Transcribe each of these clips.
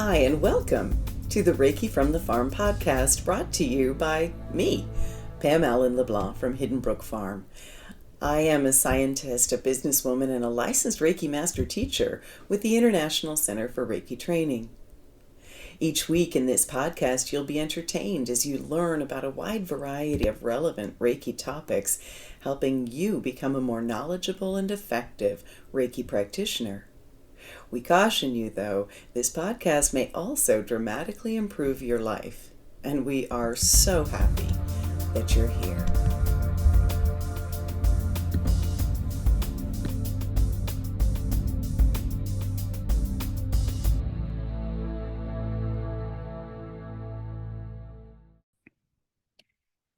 Hi, and welcome to the Reiki from the Farm podcast, brought to you by me, Pam Allen-LeBlanc from Hidden Brook Farm. I am a scientist, a businesswoman, and a licensed Reiki master teacher with the International Center for Reiki Training. Each week in this podcast, you'll be entertained as you learn about a wide variety of relevant Reiki topics, helping you become a more knowledgeable and effective Reiki practitioner. We caution you, though, this podcast may also dramatically improve your life, and we are so happy that you're here.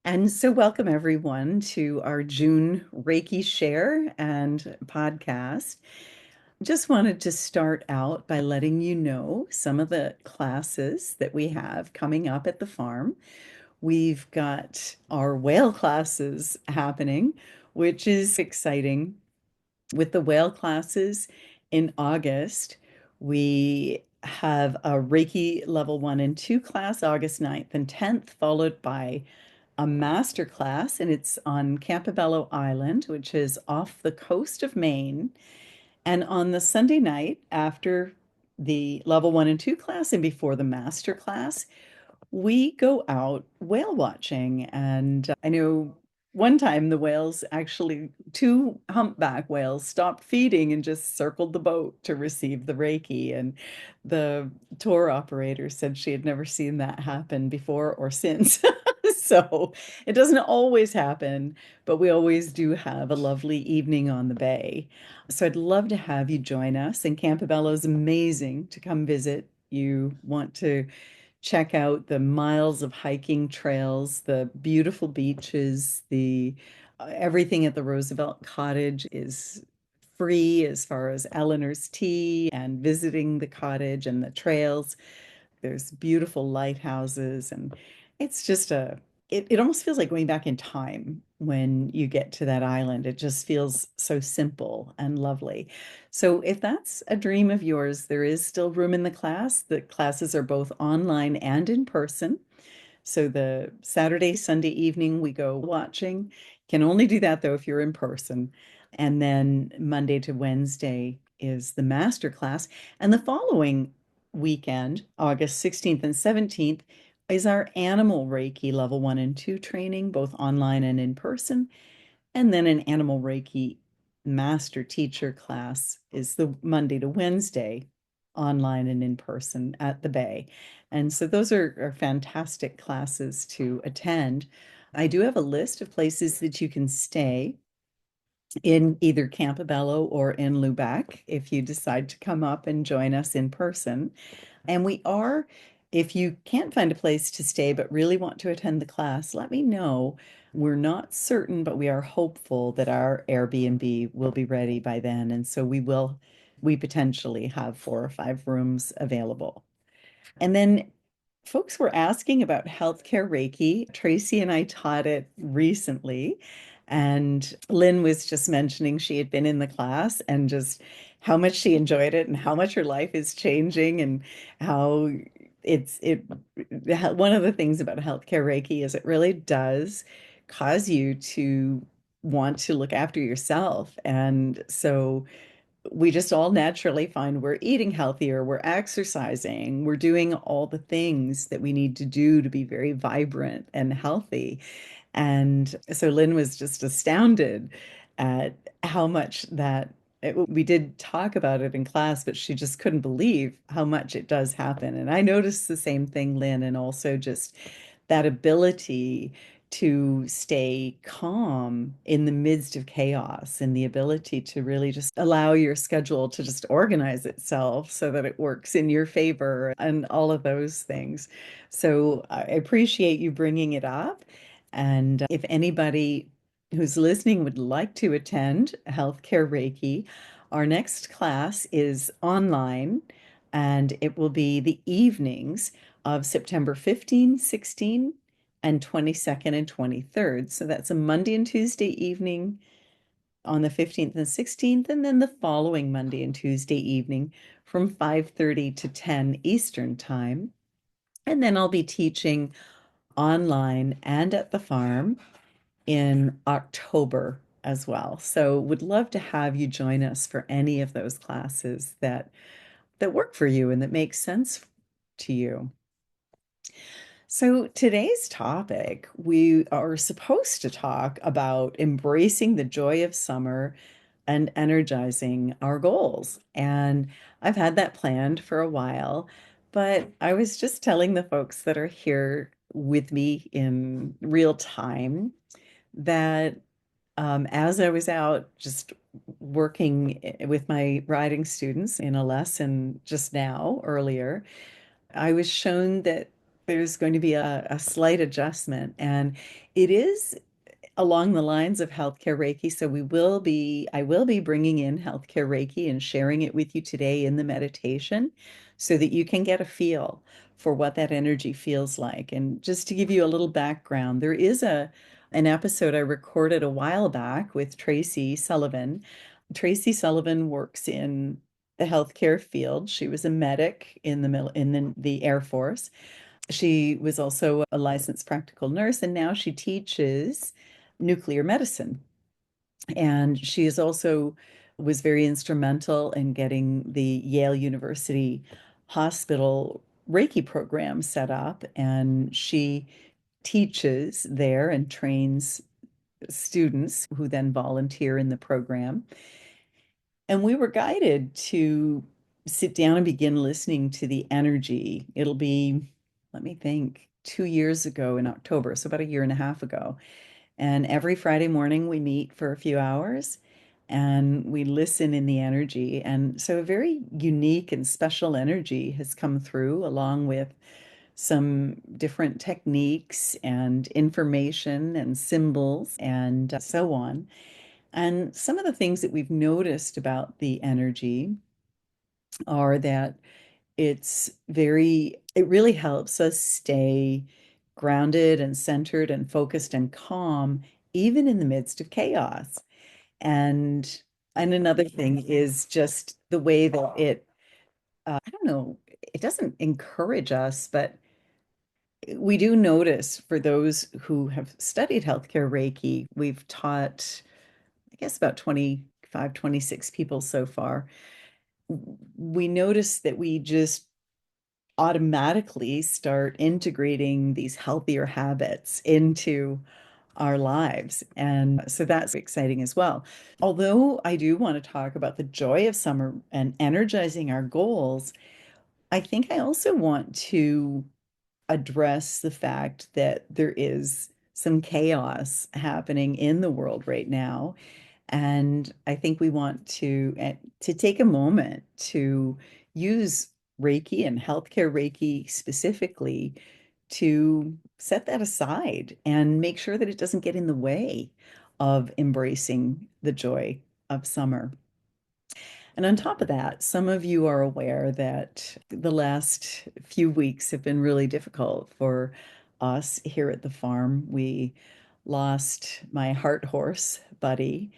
And so welcome everyone to our June Reiki Share and podcast. Just wanted to start out by letting you know some of the classes that we have coming up at the farm. We've got our whale classes happening, which is exciting. With the whale classes in August, we have a Reiki level 1 and 2 class, August 9th and 10th, followed by a master class, and it's on Campobello Island, which is off the coast of Maine. And on the Sunday night after the level 1 and 2 class and before the master class, we go out whale watching. And I know one time the whales actually, two humpback whales stopped feeding and just circled the boat to receive the Reiki. And the tour operator said she had never seen that happen before or since. So it doesn't always happen, but we always do have a lovely evening on the bay. So I'd love to have you join us. And Campobello is amazing to come visit. You want to check out the miles of hiking trails, the beautiful beaches, the everything at the Roosevelt Cottage is free as far as Eleanor's Tea and visiting the cottage and the trails. There's beautiful lighthouses, and it's just it almost feels like going back in time when you get to that island. It just feels so simple and lovely. So if that's a dream of yours, there is still room in the class. The classes are both online and in person. So the Saturday, Sunday evening, we go watching. Can only do that though if you're in person. And then Monday to Wednesday is the master class. And the following weekend, August 16th and 17th, is our animal Reiki level 1 and 2 training, both online and in person. And then an animal Reiki master teacher class is the Monday to Wednesday, online and in person at the Bay. And so those are fantastic classes to attend. I do have a list of places that you can stay in either Campobello or in Lubec if you decide to come up and join us in person. And we are, if you can't find a place to stay but really want to attend the class, let me know. We're not certain, but we are hopeful that our Airbnb will be ready by then. And so we potentially have 4 or 5 rooms available. And then folks were asking about healthcare Reiki. Tracy and I taught it recently, and Lynn was just mentioning she had been in the class and just how much she enjoyed it and how much her life is changing and how it one of the things about healthcare Reiki is it really does cause you to want to look after yourself. And so we just all naturally find we're eating healthier, we're exercising, we're doing all the things that we need to do to be very vibrant and healthy. And so Lynn was just astounded at how much we did talk about it in class, but she just couldn't believe how much it does happen. And I noticed the same thing, Lynn, and also just that ability to stay calm in the midst of chaos and the ability to really just allow your schedule to just organize itself so that it works in your favor and all of those things. So I appreciate you bringing it up. And if anybody who's listening would like to attend Healthcare Reiki, our next class is online and it will be the evenings of September 15, 16, and 22nd and 23rd. So that's a Monday and Tuesday evening on the 15th and 16th, and then the following Monday and Tuesday evening from 5:30 to 10 Eastern Time. And then I'll be teaching online and at the farm in October as well. So would love to have you join us for any of those classes that work for you and that make sense to you. So today's topic, we are supposed to talk about embracing the joy of summer and energizing our goals. And I've had that planned for a while, but I was just telling the folks that are here with me in real time that as I was out just working with my writing students in a lesson just now, earlier, I was shown that there's going to be a slight adjustment, and it is along the lines of healthcare Reiki. So I will be bringing in healthcare Reiki and sharing it with you today in the meditation so that you can get a feel for what that energy feels like. And just to give you a little background, there is an episode I recorded a while back with Tracy Sullivan. Tracy Sullivan works in the healthcare field. She was a medic in the Air Force. She was also a licensed practical nurse, and now she teaches nuclear medicine. And she is also was very instrumental in getting the Yale University Hospital Reiki program set up. And she teaches there and trains students who then volunteer in the program. And we were guided to sit down and begin listening to the energy. It'll be, let me think, 2 years ago in October, so about a year and a half ago. And every Friday morning we meet for a few hours and we listen in the energy. And so a very unique and special energy has come through, along with some different techniques and information and symbols and so on. And some of the things that we've noticed about the energy are that it really helps us stay grounded and centered and focused and calm, even in the midst of chaos. And another thing is just the way that I don't know, it doesn't encourage us, but we do notice for those who have studied healthcare Reiki, we've taught, I guess, about 25, 26 people so far. We notice that we just automatically start integrating these healthier habits into our lives. And so that's exciting as well. Although I do want to talk about the joy of summer and energizing our goals, I think I also want to address the fact that there is some chaos happening in the world right now. And I think we want to take a moment to use Reiki and healthcare Reiki specifically to set that aside and make sure that it doesn't get in the way of embracing the joy of summer. And on top of that, some of you are aware that the last few weeks have been really difficult for us here at the farm. We lost my heart horse, Buddy,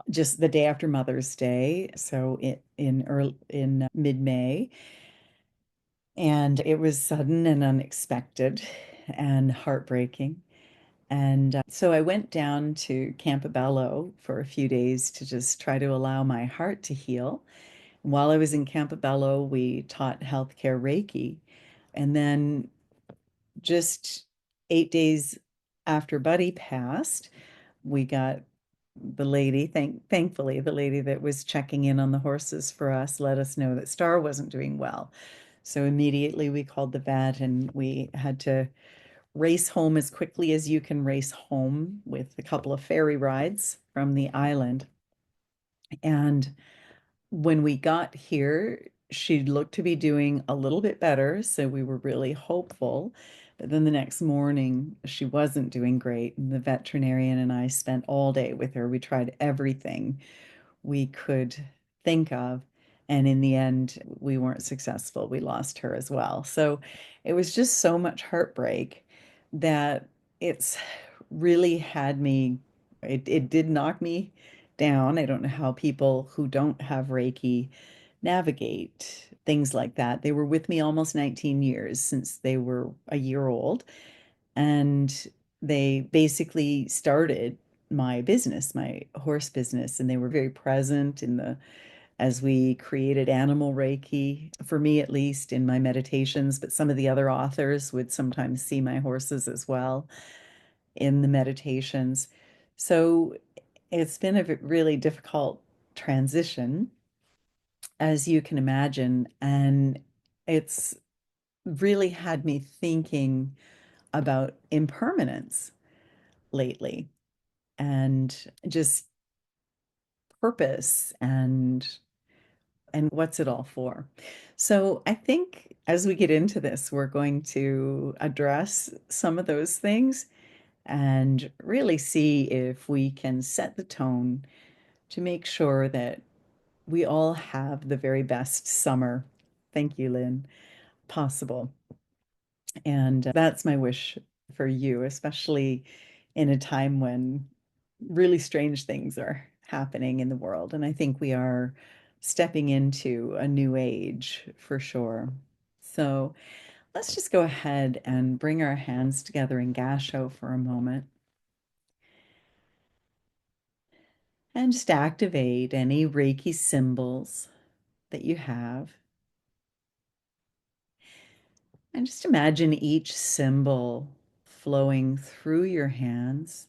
just the day after Mother's Day, so in mid-May, and it was sudden and unexpected and heartbreaking. And so I went down to Campobello for a few days to just try to allow my heart to heal. While I was in Campobello, we taught healthcare Reiki. And then just 8 days after Buddy passed, we got thankfully, the lady that was checking in on the horses for us let us know that Star wasn't doing well. So immediately we called the vet and we had to race home as quickly as you can race home with a couple of ferry rides from the island. And when we got here, she looked to be doing a little bit better, so we were really hopeful. But then the next morning, she wasn't doing great. And the veterinarian and I spent all day with her. We tried everything we could think of. And in the end, we weren't successful. We lost her as well. So it was just so much heartbreak that it's really had me, it did knock me down. I don't know how people who don't have Reiki navigate things like that. They were with me almost 19 years since they were a year old. And they basically started my business, my horse business, and they were very present in the as we created animal Reiki, for me at least, in my meditations, but some of the other authors would sometimes see my horses as well in the meditations. So it's been a really difficult transition, as you can imagine, and it's really had me thinking about impermanence lately and just purpose and what's it all for. So I think as we get into this, we're going to address some of those things and really see if we can set the tone to make sure that we all have the very best summer. Thank you, Lynn, possible. And that's my wish for you, especially in a time when really strange things are happening in the world. And I think we are stepping into a new age for sure. So let's just go ahead and bring our hands together in Gasho for a moment and just activate any Reiki symbols that you have. And just imagine each symbol flowing through your hands,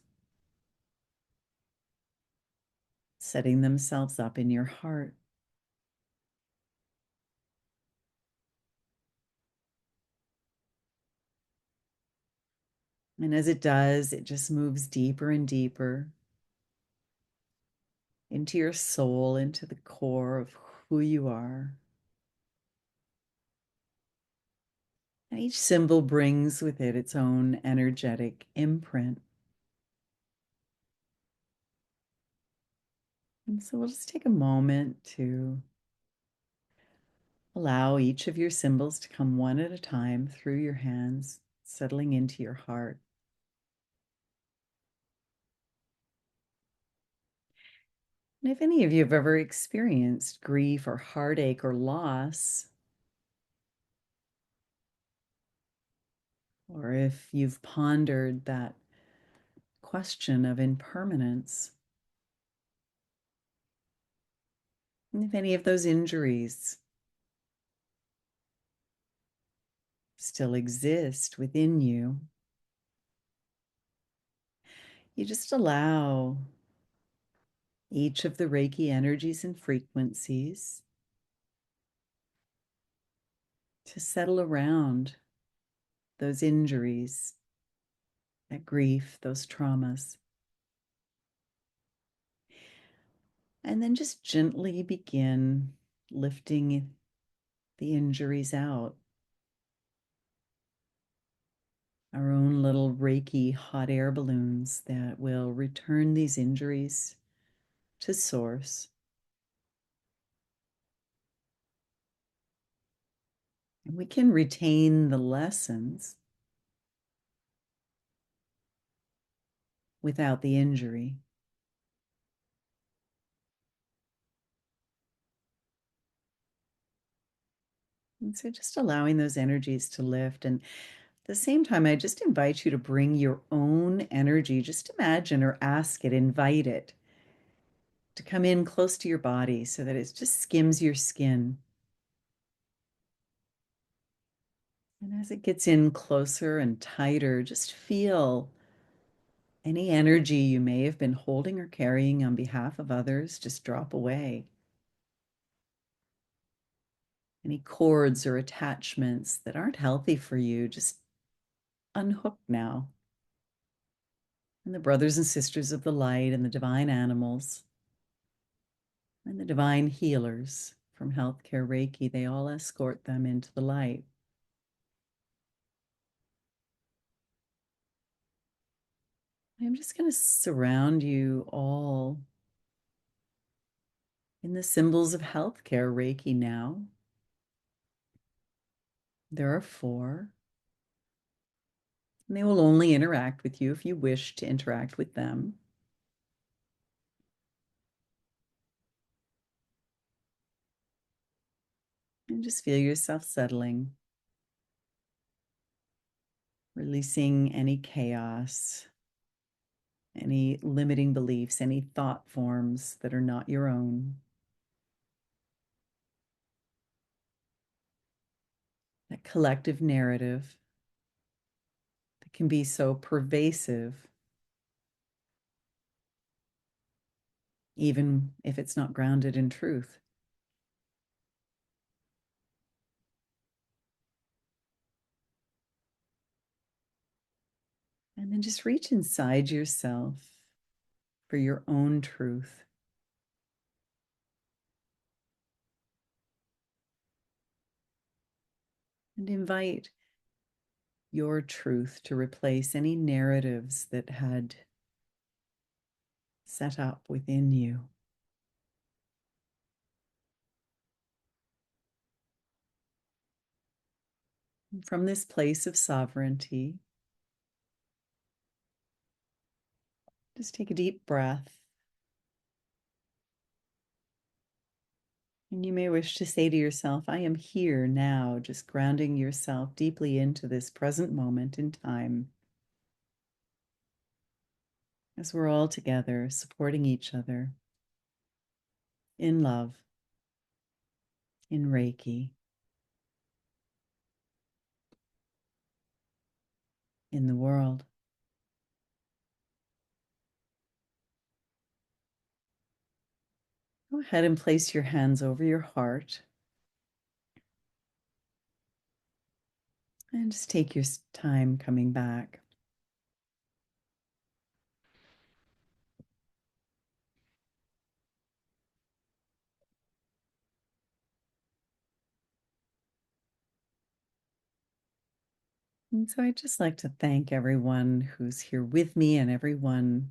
setting themselves up in your heart. And as it does, it just moves deeper and deeper into your soul, into the core of who you are. And each symbol brings with it its own energetic imprint. And so we'll just take a moment to allow each of your symbols to come one at a time through your hands, settling into your heart. And if any of you have ever experienced grief or heartache or loss, or if you've pondered that question of impermanence, and if any of those injuries still exist within you, you just allow each of the Reiki energies and frequencies to settle around those injuries, that grief, those traumas. And then just gently begin lifting the injuries out. Our own little Reiki hot air balloons that will return these injuries to source. And we can retain the lessons without the injury. And so just allowing those energies to lift. And at the same time, I just invite you to bring your own energy. Just imagine or ask it, invite it to come in close to your body so that it just skims your skin. And as it gets in closer and tighter, just feel any energy you may have been holding or carrying on behalf of others just drop away. Any cords or attachments that aren't healthy for you, just unhook now. And the brothers and sisters of the light and the divine animals and the divine healers from Healthcare Reiki, they all escort them into the light. I'm just going to surround you all in the symbols of Healthcare Reiki now. There are 4, and they will only interact with you if you wish to interact with them. And just feel yourself settling, releasing any chaos, any limiting beliefs, any thought forms that are not your own. That collective narrative that can be so pervasive, even if it's not grounded in truth. And then just reach inside yourself for your own truth. And invite your truth to replace any narratives that had set up within you. And from this place of sovereignty, just take a deep breath. And you may wish to say to yourself, I am here now, just grounding yourself deeply into this present moment in time as we're all together supporting each other in love, in Reiki, in the world. Go ahead and place your hands over your heart and just take your time coming back. And so I'd just like to thank everyone who's here with me and everyone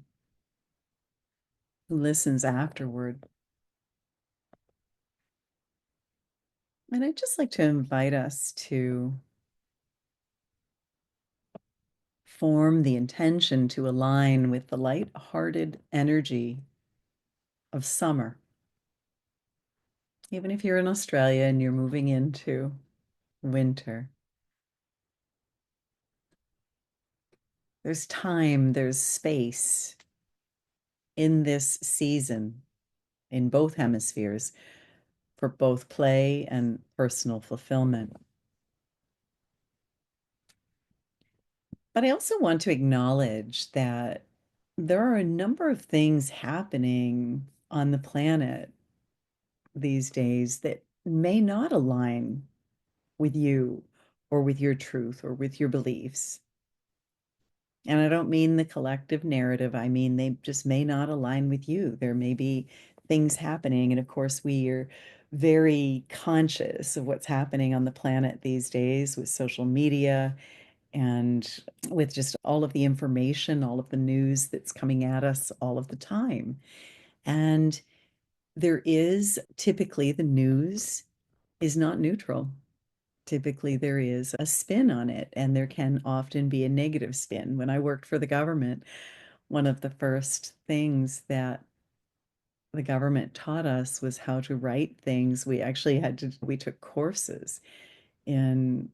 who listens afterward. And I'd just like to invite us to form the intention to align with the light-hearted energy of summer. Even if you're in Australia and you're moving into winter, there's time, there's space in this season in both hemispheres for both play and personal fulfillment. But I also want to acknowledge that there are a number of things happening on the planet these days that may not align with you or with your truth or with your beliefs. And I don't mean the collective narrative. I mean, they just may not align with you. There may be things happening. And of course, we are very conscious of what's happening on the planet these days with social media and with just all of the information, all of the news that's coming at us all of the time. And there is typically the news is not neutral. Typically, there is a spin on it, and there can often be a negative spin. When I worked for the government, one of the first things that the government taught us was how to write things. We took courses in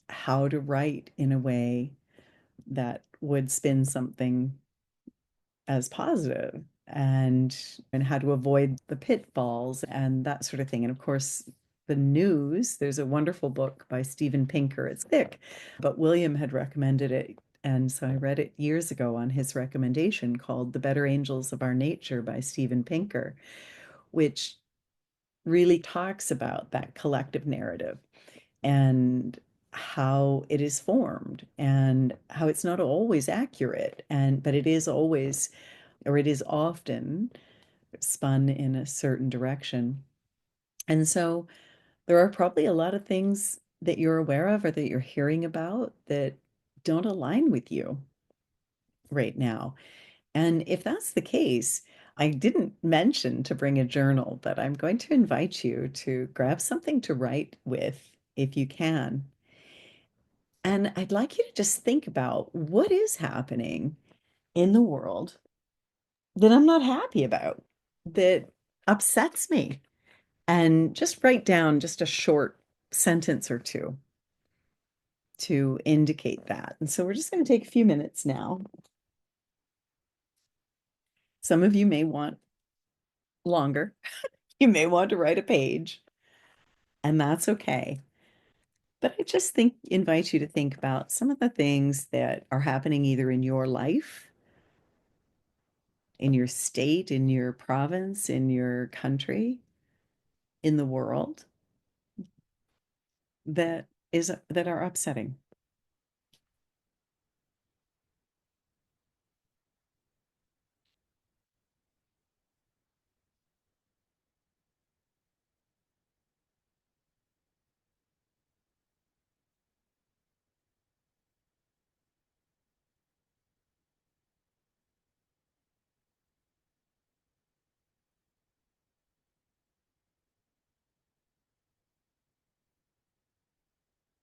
how to write in a way that would spin something as positive and how to avoid the pitfalls and that sort of thing. And of course, the news, there's a wonderful book by Steven Pinker. It's thick, but William had recommended it. And so I read it years ago on his recommendation called The Better Angels of Our Nature by Steven Pinker, which really talks about that collective narrative and how it is formed and how it's not always accurate but it is always or it is often spun in a certain direction. And so there are probably a lot of things that you're aware of or that you're hearing about that don't align with you right now. And if that's the case, I didn't mention to bring a journal, but I'm going to invite you to grab something to write with if you can. And I'd like you to just think about what is happening in the world that I'm not happy about, that upsets me. And just write down just a short sentence or two to indicate that. And so we're just going to take a few minutes now. Some of you may want longer. You may want to write a page, and that's okay. But I just invite you to think about some of the things that are happening either in your life, in your state, in your province, in your country, in the world that are upsetting.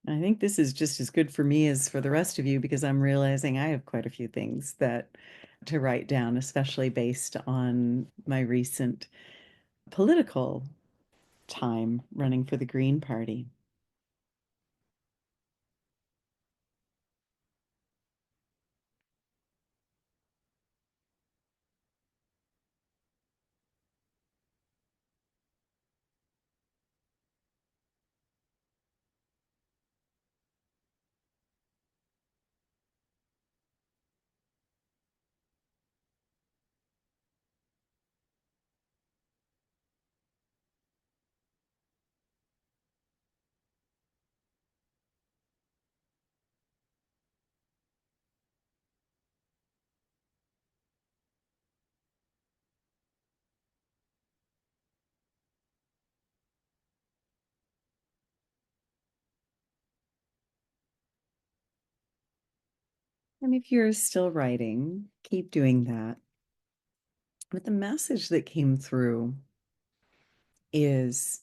I think this is just as good for me as for the rest of you because I'm realizing I have quite a few things that to write down, especially based on my recent political time running for the Green Party. And if you're still writing, keep doing that. But the message that came through is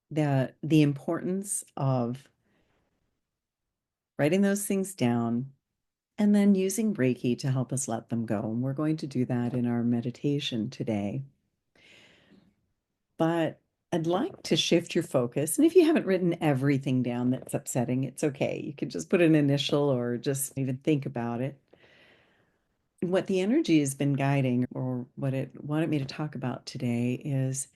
that the importance of writing those things down and then using Reiki to help us let them go. And we're going to do that in our meditation today. But I'd like to shift your focus. And if you haven't written everything down that's upsetting, it's okay. You could just put an initial or just even think about it. What the energy has been guiding, or what it wanted me to talk about today, is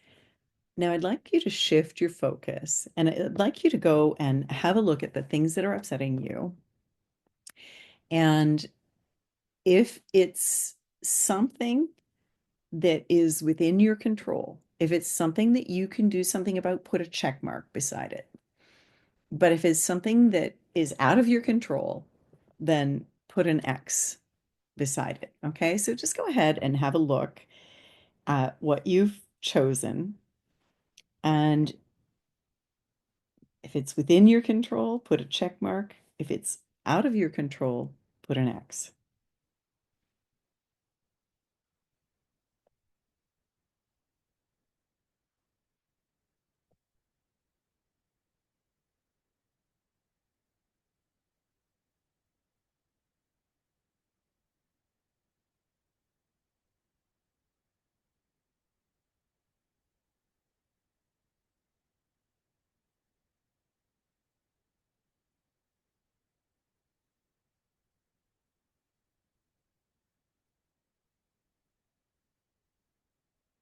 now I'd like you to shift your focus and I'd like you to go and have a look at the things that are upsetting you. And if it's something that is within your control, if it's something that you can do something about, put a check mark beside it. But if it's something that is out of your control, then put an X beside it. Okay, so just go ahead and have a look at what you've chosen. And if it's within your control, put a check mark. If it's out of your control, put an X.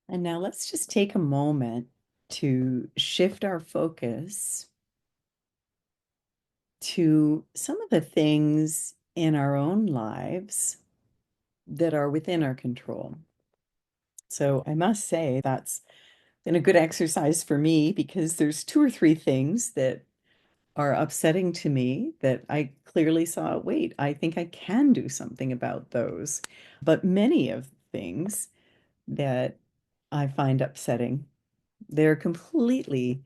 And now let's just take a moment to shift our focus to some of the things in our own lives that are within our control. So I must say that's been a good exercise for me because there's two or three things that are upsetting to me that I clearly saw, wait, I think I can do something about those. But many of the things that I find upsetting, they're completely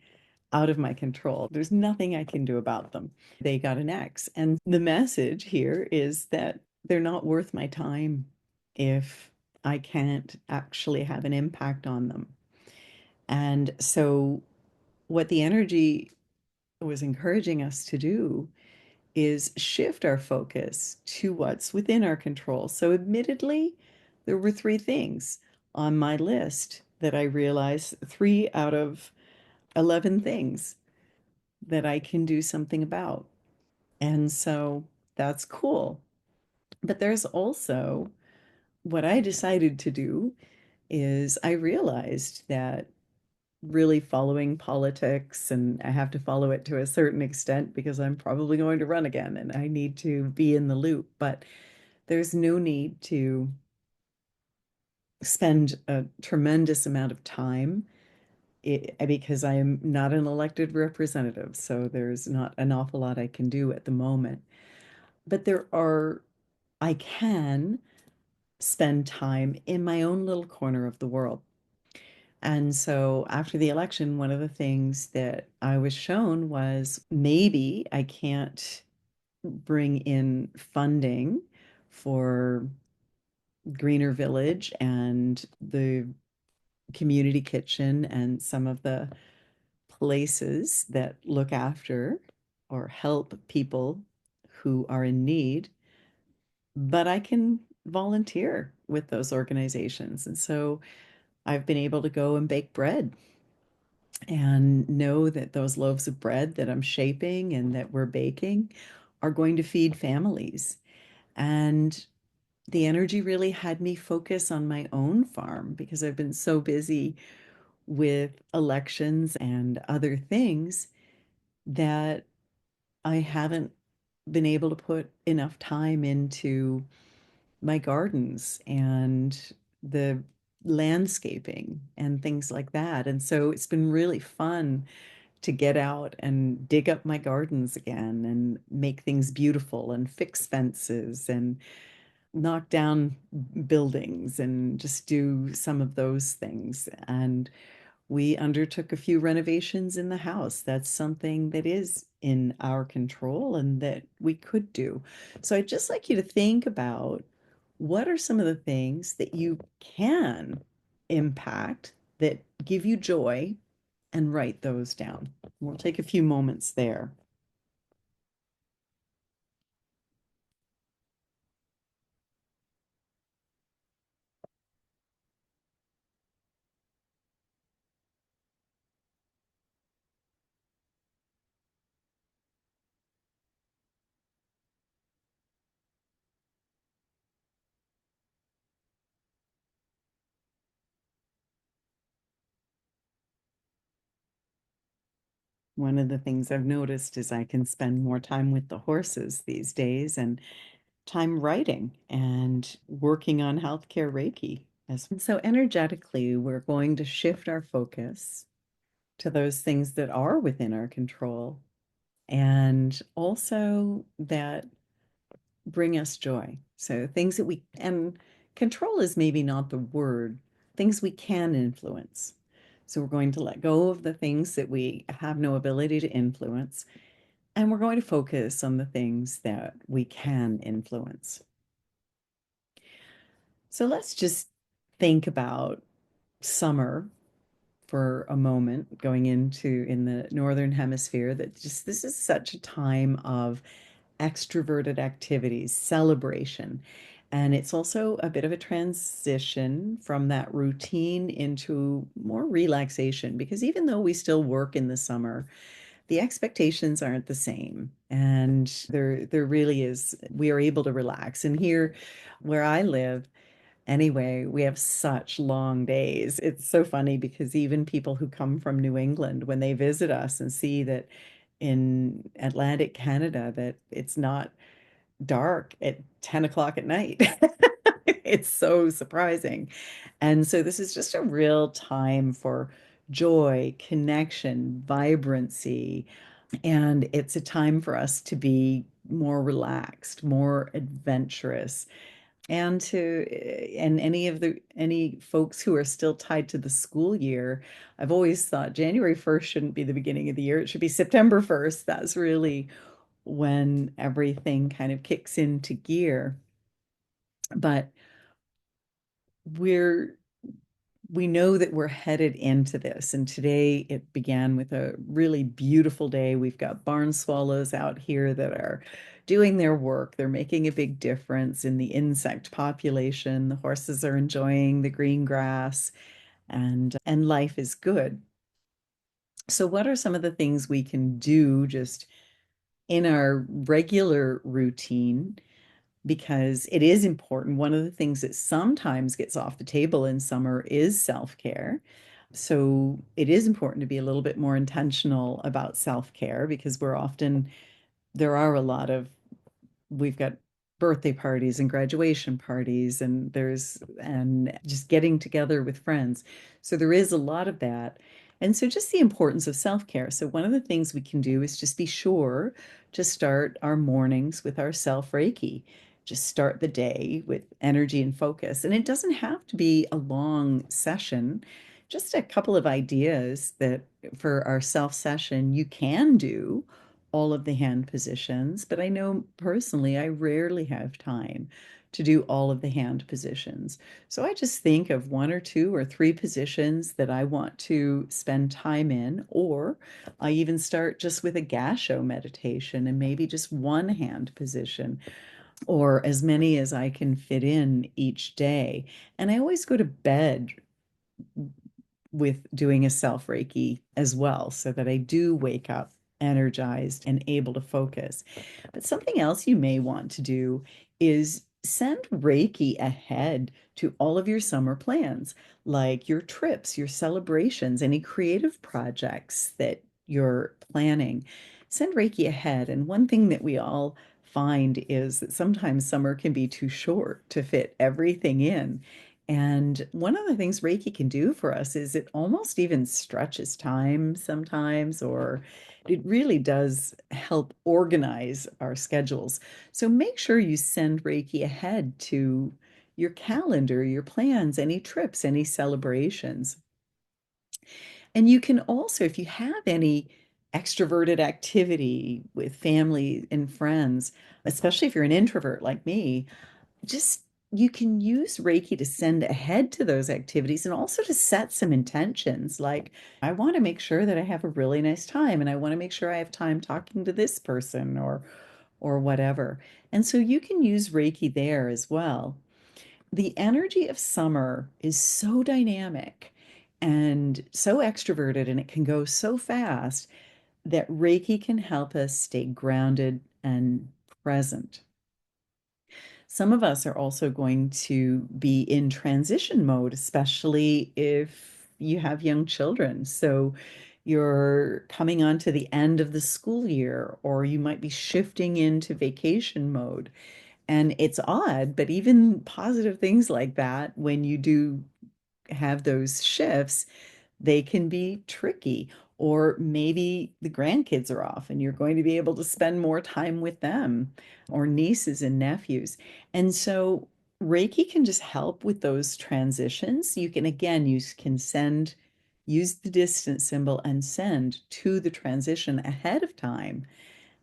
out of my control. There's nothing I can do about them. They got an X. And the message here is that they're not worth my time if I can't actually have an impact on them. And so, what the energy was encouraging us to do is shift our focus to what's within our control. So, admittedly, there were three things on my list that I realized, three out of 11 things that I can do something about. And so that's cool. But there's also what I decided to do is I realized that really following politics, and I have to follow it to a certain extent because I'm probably going to run again and I need to be in the loop. But there's no need to spend a tremendous amount of time because I am not an elected representative. So there's not an awful lot I can do at the moment. But I can spend time in my own little corner of the world. And so after the election, one of the things that I was shown was maybe I can't bring in funding for Greener Village and the community kitchen and some of the places that look after or help people who are in need, but I can volunteer with those organizations. And so I've been able to go and bake bread and know that those loaves of bread that I'm shaping and that we're baking are going to feed families. And the energy really had me focus on my own farm because I've been so busy with elections and other things that I haven't been able to put enough time into my gardens and the landscaping and things like that. And so it's been really fun to get out and dig up my gardens again and make things beautiful and fix fences and knock down buildings and just do some of those things. And we undertook a few renovations in the house. That's something that is in our control and that we could do. So I'd just like you to think about what are some of the things that you can impact that give you joy and write those down. We'll take a few moments there. One of the things I've noticed is I can spend more time with the horses these days and time writing and working on healthcare Reiki. And so energetically, we're going to shift our focus to those things that are within our control and also that bring us joy. So things that and control is maybe not the word, things we can influence. So we're going to let go of the things that we have no ability to influence, and we're going to focus on the things that we can influence. So let's just think about summer for a moment going into in the northern hemisphere that just this is such a time of extroverted activities, celebration. And it's also a bit of a transition from that routine into more relaxation because even though we still work in the summer, the expectations aren't the same. And there really is, we are able to relax. And here where I live, anyway, we have such long days. It's so funny because even people who come from New England, when they visit us and see that in Atlantic Canada, that it's not dark at 10 o'clock at night. It's so surprising. And so this is just a real time for joy, connection, vibrancy. And it's a time for us to be more relaxed, more adventurous, and any folks who are still tied to the school year, I've always thought January 1st shouldn't be the beginning of the year. It should be September 1st. That's really when everything kind of kicks into gear. But we're we know that we're headed into this. And today it began with a really beautiful day. We've got barn swallows out here that are doing their work. They're making a big difference in the insect population. The horses are enjoying the green grass and life is good. So, what are some of the things we can do just in our regular routine? Because it is important. One of the things that sometimes gets off the table in summer is self-care. So, it is important to be a little bit more intentional about self-care because there are a lot of we've got birthday parties and graduation parties and just getting together with friends. So there is a lot of that. And so just the importance of self-care. So one of the things we can do is just be sure to start our mornings with our self Reiki. Just start the day with energy and focus. And it doesn't have to be a long session. Just a couple of ideas that for our self session you can do all of the hand positions, but I know personally I rarely have time to do all of the hand positions. So I just think of one or two or three positions that I want to spend time in, or I even start just with a gasho meditation and maybe just one hand position, or as many as I can fit in each day. And I always go to bed with doing a self Reiki as well, so that I do wake up energized and able to focus. But something else you may want to do is send Reiki ahead to all of your summer plans, like your trips, your celebrations, any creative projects that you're planning. Send Reiki ahead. And one thing that we all find is that sometimes summer can be too short to fit everything in. And one of the things Reiki can do for us is it almost even stretches time sometimes, or it really does help organize our schedules. So make sure you send Reiki ahead to your calendar, your plans, any trips, any celebrations. And you can also, if you have any extroverted activity with family and friends, especially if you're an introvert like me, just you can use Reiki to send ahead to those activities and also to set some intentions. Like, I want to make sure that I have a really nice time and I want to make sure I have time talking to this person or whatever. And so you can use Reiki there as well. The energy of summer is so dynamic and so extroverted, and it can go so fast that Reiki can help us stay grounded and present. Some of us are also going to be in transition mode, especially if you have young children. So you're coming on to the end of the school year, or you might be shifting into vacation mode. And it's odd, but even positive things like that, when you do have those shifts, they can be tricky. Or maybe the grandkids are off and you're going to be able to spend more time with them, or nieces and nephews. And so Reiki can just help with those transitions. You can, again, use the distance symbol and send to the transition ahead of time.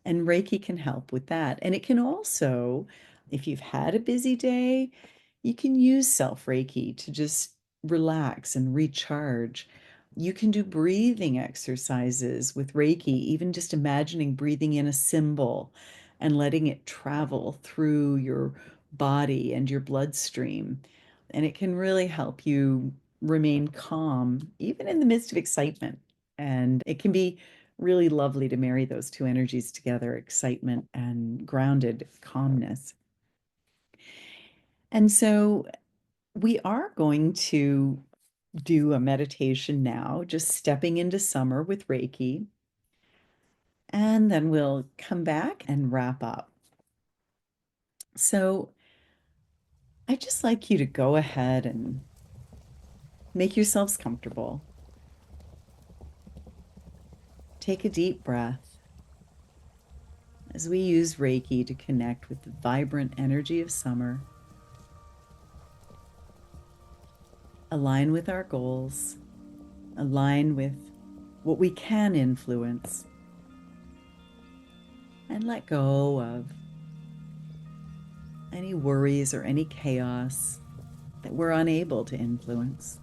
And Reiki can help with that. And it can also, if you've had a busy day, you can use self Reiki to just relax and recharge. You can do breathing exercises with Reiki, even just imagining breathing in a symbol and letting it travel through your body and your bloodstream. And it can really help you remain calm, even in the midst of excitement. And it can be really lovely to marry those two energies together, excitement and grounded calmness. And so we are going to do a meditation now, just stepping into summer with Reiki, and then we'll come back and wrap up. So I'd just like you to go ahead and make yourselves comfortable. Take a deep breath as we use Reiki to connect with the vibrant energy of summer. Align with our goals, align with what we can influence, and let go of any worries or any chaos that we're unable to influence.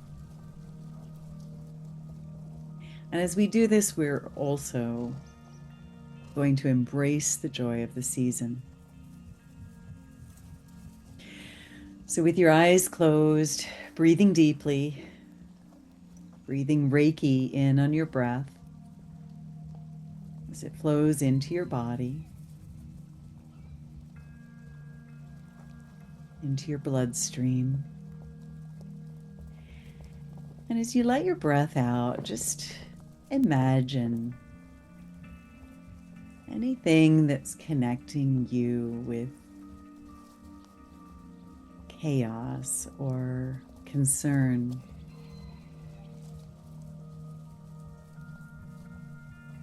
And as we do this, we're also going to embrace the joy of the season. So with your eyes closed, breathing deeply, breathing Reiki in on your breath, as it flows into your body, into your bloodstream. And as you let your breath out, just imagine anything that's connecting you with chaos or concern.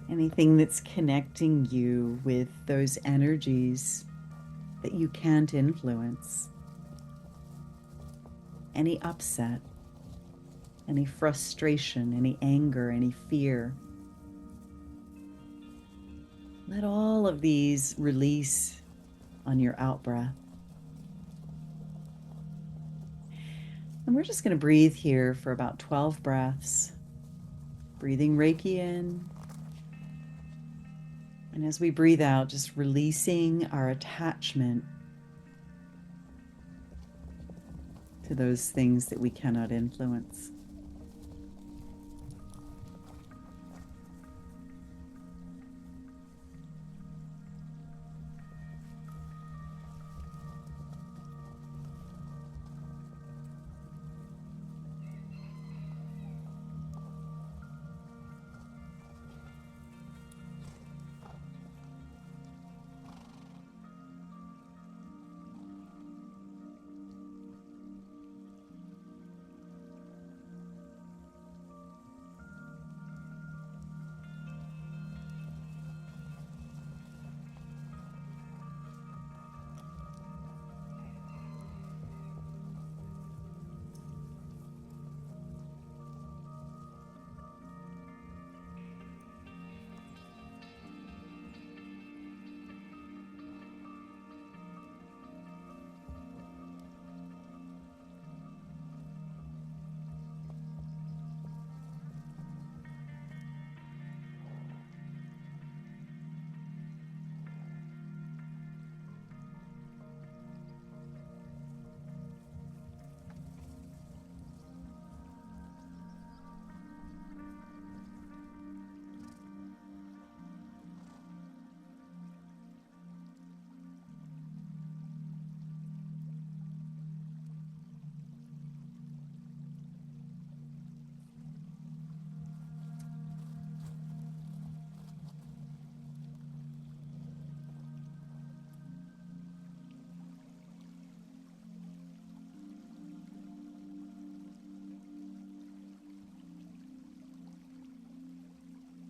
Anything that's connecting you with those energies that you can't influence. Any upset, any frustration, any anger, any fear. Let all of these release on your out-breath. And we're just going to breathe here for about 12 breaths, breathing Reiki in. And as we breathe out, just releasing our attachment to those things that we cannot influence.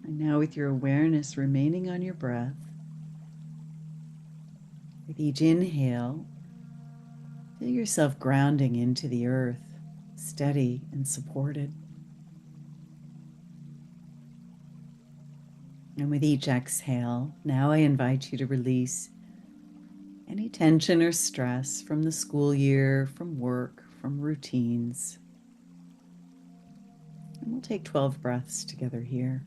And now with your awareness remaining on your breath, with each inhale, feel yourself grounding into the earth, steady and supported. And with each exhale, now I invite you to release any tension or stress from the school year, from work, from routines. And we'll take 12 breaths together here.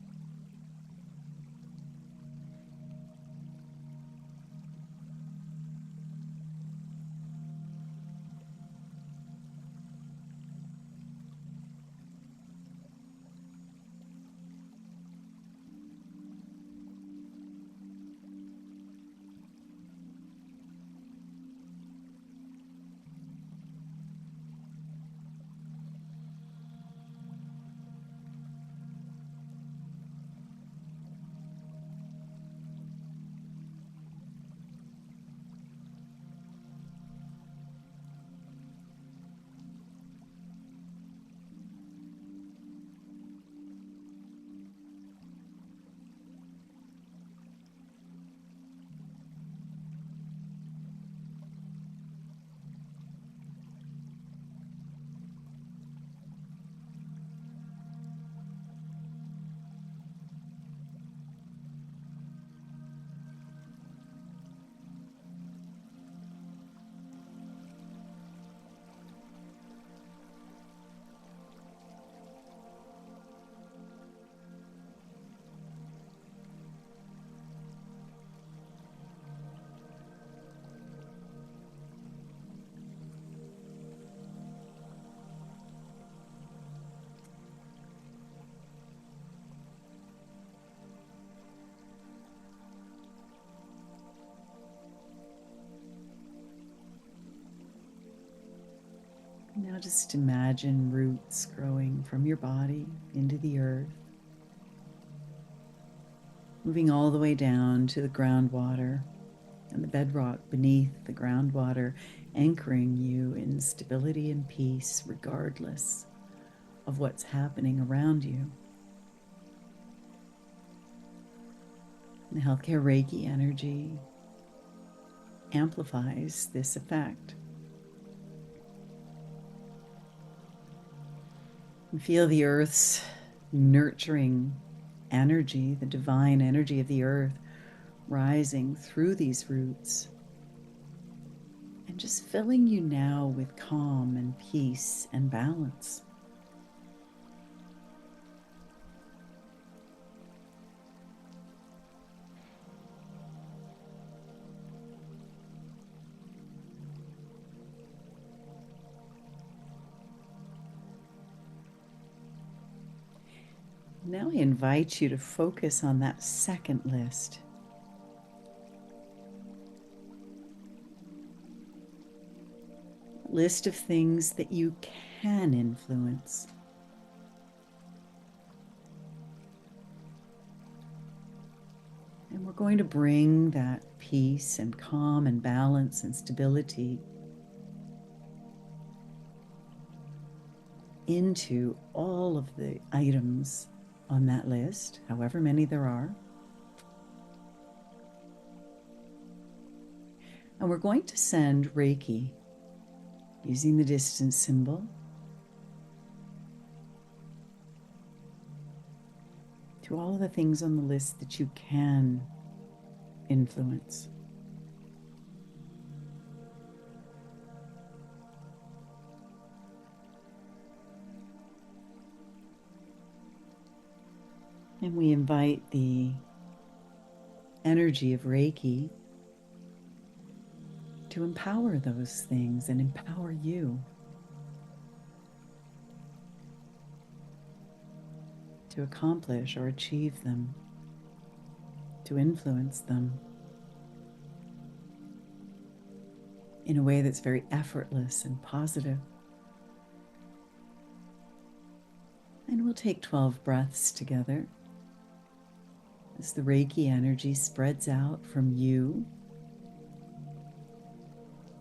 Now just imagine roots growing from your body into the earth, moving all the way down to the groundwater and the bedrock beneath the groundwater, anchoring you in stability and peace regardless of what's happening around you. The healthcare Reiki energy amplifies this effect. And feel the earth's nurturing energy, the divine energy of the earth, rising through these roots and just filling you now with calm and peace and balance. Now I invite you to focus on that second list. List of things that you can influence. And we're going to bring that peace and calm and balance and stability into all of the items on that list, however many there are. And we're going to send Reiki using the distance symbol to all of the things on the list that you can influence. And we invite the energy of Reiki to empower those things and empower you to accomplish or achieve them, to influence them in a way that's very effortless and positive. And we'll take 12 breaths together as the Reiki energy spreads out from you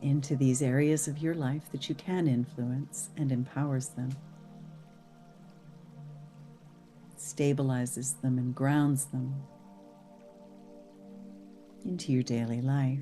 into these areas of your life that you can influence and empowers them, stabilizes them and grounds them into your daily life.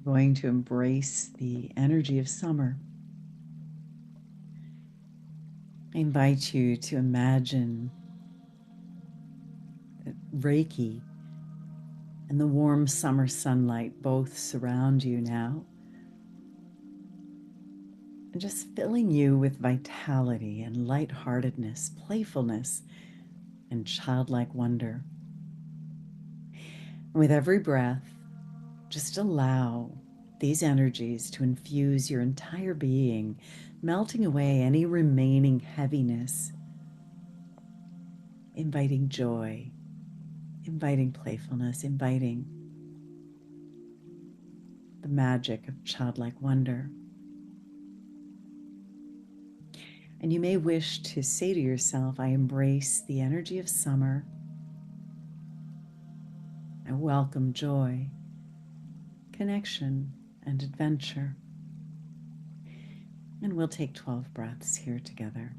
We're going to embrace the energy of summer. I invite you to imagine that Reiki and the warm summer sunlight both surround you now and just filling you with vitality and lightheartedness, playfulness, and childlike wonder. And with every breath, just allow these energies to infuse your entire being, melting away any remaining heaviness, inviting joy, inviting playfulness, inviting the magic of childlike wonder. And you may wish to say to yourself, I embrace the energy of summer. I welcome joy, connection, and adventure. And we'll take 12 breaths here together.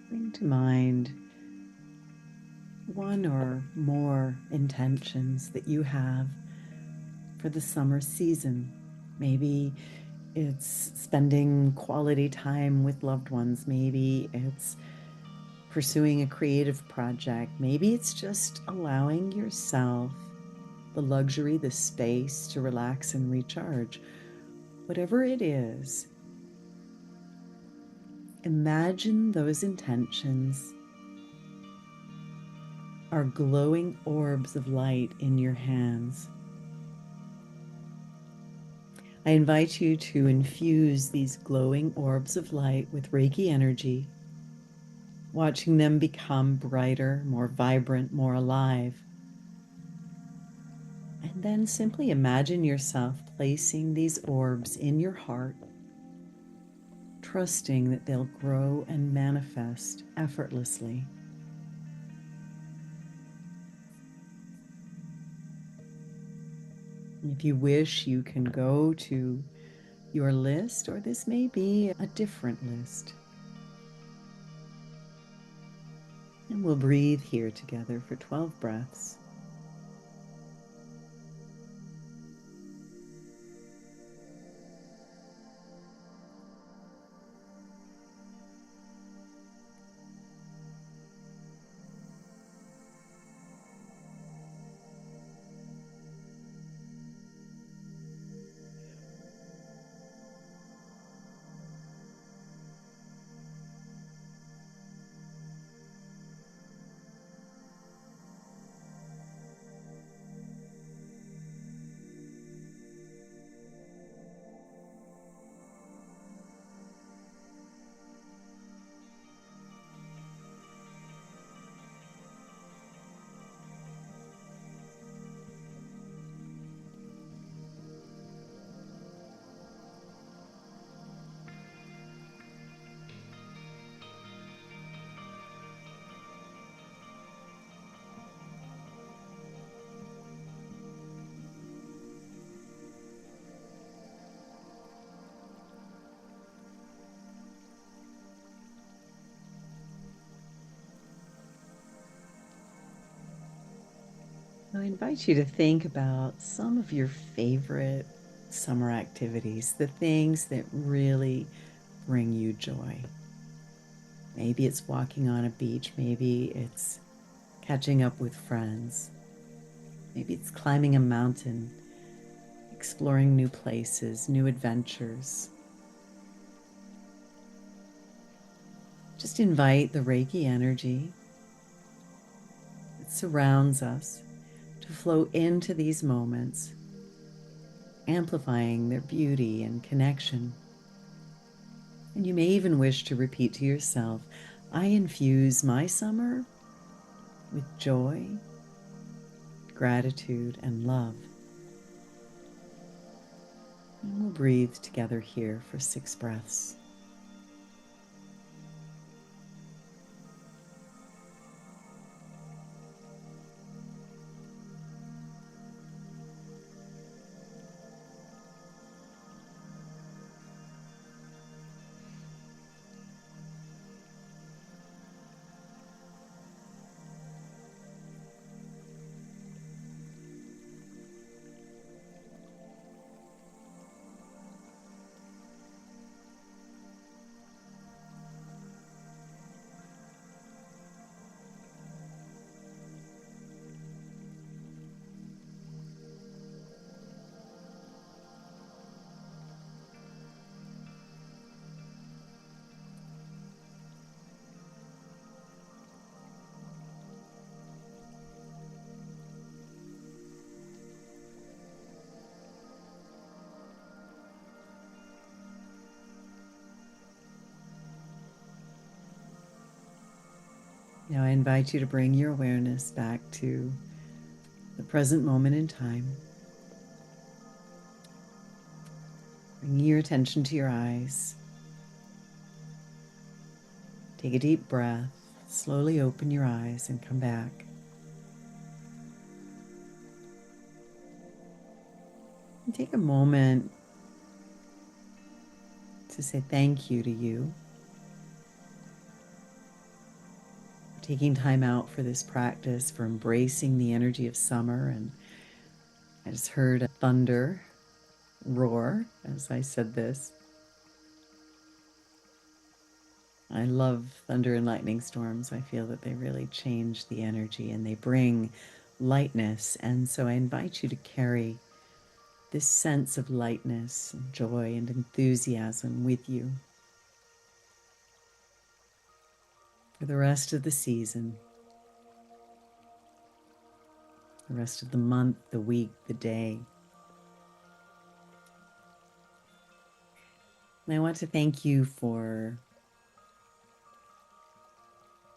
Bring to mind one or more intentions that you have for the summer season. Maybe it's spending quality time with loved ones. Maybe it's pursuing a creative project. Maybe it's just allowing yourself the luxury, the space to relax and recharge. Whatever it is, imagine those intentions are glowing orbs of light in your hands. I invite you to infuse these glowing orbs of light with Reiki energy, watching them become brighter, more vibrant, more alive. And then simply imagine yourself placing these orbs in your heart, trusting that they'll grow and manifest effortlessly. If you wish, you can go to your list, or this may be a different list. And we'll breathe here together for 12 breaths. I invite you to think about some of your favorite summer activities, the things that really bring you joy. Maybe it's walking on a beach, maybe it's catching up with friends, maybe it's climbing a mountain, exploring new places, new adventures. Just invite the Reiki energy that surrounds us to flow into these moments, amplifying their beauty and connection. And you may even wish to repeat to yourself, I infuse my summer with joy, gratitude, and love. And we'll breathe together here for 6 breaths. Now I invite you to bring your awareness back to the present moment in time. Bring your attention to your eyes. Take a deep breath. Slowly open your eyes and come back. And take a moment to say thank you to you for taking time out for this practice, for embracing the energy of summer. And I just heard a thunder roar as I said this. I love thunder and lightning storms. I feel that they really change the energy and they bring lightness. And so I invite you to carry this sense of lightness and joy and enthusiasm with you for the rest of the season, the rest of the month, the week, the day. And I want to thank you for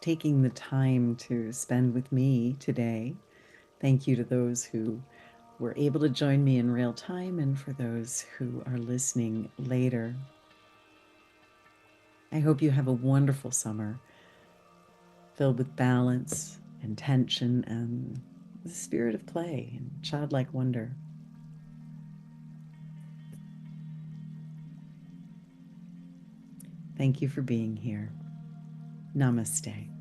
taking the time to spend with me today. Thank you to those who were able to join me in real time and for those who are listening later. I hope you have a wonderful summer filled with balance, intention, and the spirit of play and childlike wonder. Thank you for being here. Namaste.